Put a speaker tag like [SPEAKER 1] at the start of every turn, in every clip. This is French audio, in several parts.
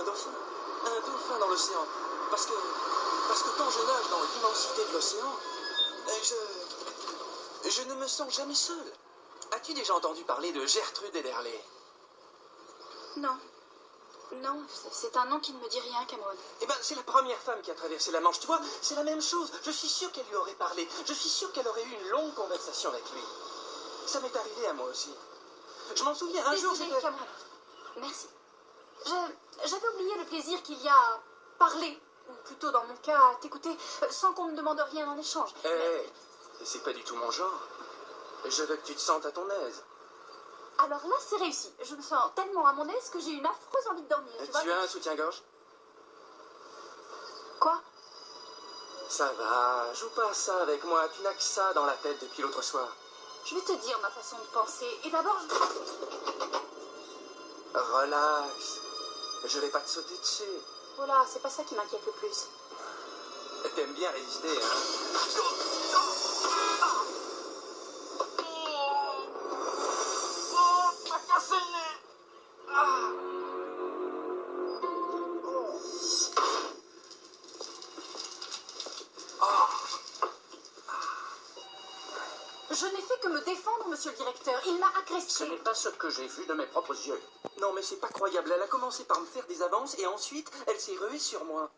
[SPEAKER 1] dauphin. Un dauphin dans l'océan. Parce que quand je nage dans l'immensité de l'océan, je ne me sens jamais seul. As-tu déjà entendu parler de Gertrude Ederle?
[SPEAKER 2] Non. Non, c'est un nom qui ne me dit rien, Cameron.
[SPEAKER 1] Eh ben, c'est la première femme qui a traversé la Manche. Tu vois, c'est la même chose. Je suis sûr qu'elle lui aurait parlé. Je suis sûr qu'elle aurait eu une longue conversation avec lui. Ça m'est arrivé à moi aussi. Je m'en souviens, un jour
[SPEAKER 2] Désolée,
[SPEAKER 1] j'étais...
[SPEAKER 2] Cameron. Merci. J'avais oublié le plaisir qu'il y a à parler, ou plutôt dans mon cas, à t'écouter, sans qu'on me demande rien en échange.
[SPEAKER 1] C'est pas du tout mon genre. Je veux que tu te sentes à ton aise.
[SPEAKER 2] Alors là, c'est réussi. Je me sens tellement à mon aise que j'ai une affreuse envie de dormir.
[SPEAKER 1] Tu as un soutien-gorge?
[SPEAKER 2] Quoi?
[SPEAKER 1] Ça va, joue pas à ça avec moi. Tu n'as que ça dans la tête depuis l'autre soir.
[SPEAKER 2] Je vais te dire ma façon de penser. Et d'abord,
[SPEAKER 1] Relax. Je vais pas te sauter dessus.
[SPEAKER 2] Voilà, c'est pas ça qui m'inquiète le plus.
[SPEAKER 1] T'aimes bien résister, hein?
[SPEAKER 2] Je n'ai fait que me défendre, monsieur le directeur. Il m'a
[SPEAKER 3] Ce
[SPEAKER 2] agressé.
[SPEAKER 3] n'est pas ce que j'ai vu de mes propres yeux.
[SPEAKER 1] Non, mais c'est pas croyable. Elle a commencé par me faire des avances et ensuite, elle s'est ruée sur moi.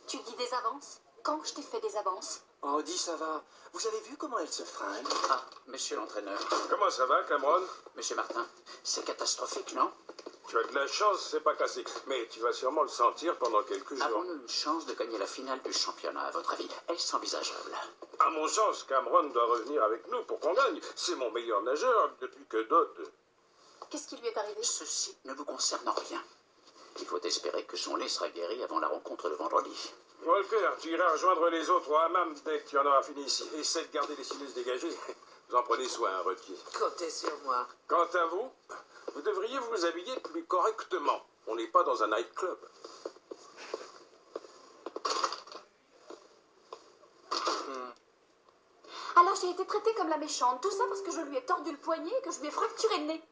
[SPEAKER 2] Tu dis des avances? Quand je t'ai fait des avances?
[SPEAKER 1] Oh, dis, ça va. Vous avez vu comment elle se fringue?
[SPEAKER 3] Ah, monsieur l'entraîneur.
[SPEAKER 4] Comment ça va, Cameron?
[SPEAKER 3] Monsieur Martin, c'est catastrophique, non?
[SPEAKER 4] Tu as de la chance, c'est pas cassé. Mais tu vas sûrement le sentir pendant quelques jours.
[SPEAKER 3] Avons-nous une chance de gagner la finale du championnat, à votre avis? Est-ce envisageable?
[SPEAKER 4] À mon sens, Cameron doit revenir avec nous pour qu'on gagne. C'est mon meilleur nageur depuis que Dodd.
[SPEAKER 2] Qu'est-ce qui lui est arrivé?
[SPEAKER 3] Ceci ne vous concerne rien. Il faut espérer que son nez sera guéri avant la rencontre de vendredi.
[SPEAKER 4] Walker, tu iras rejoindre les autres au hammam dès que tu en auras fini ici. Essaie de garder les sinus dégagés. Vous en prenez soin, Retier.
[SPEAKER 1] Comptez sur moi.
[SPEAKER 4] Quant à vous, vous devriez vous habiller plus correctement. On n'est pas dans un nightclub.
[SPEAKER 2] Alors j'ai été traitée comme la méchante. Tout ça parce que je lui ai tordu le poignet et que je lui ai fracturé le nez.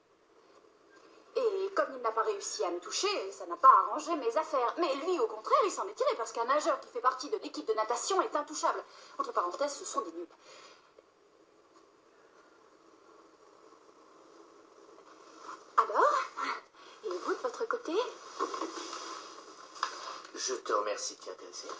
[SPEAKER 2] Et comme il n'a pas réussi à me toucher, ça n'a pas arrangé mes affaires. Mais lui, au contraire, il s'en est tiré parce qu'un nageur qui fait partie de l'équipe de natation est intouchable. Entre parenthèses, ce sont des nuls. Alors? Et vous, de votre côté?
[SPEAKER 5] Je te remercie, Tia Tenzin.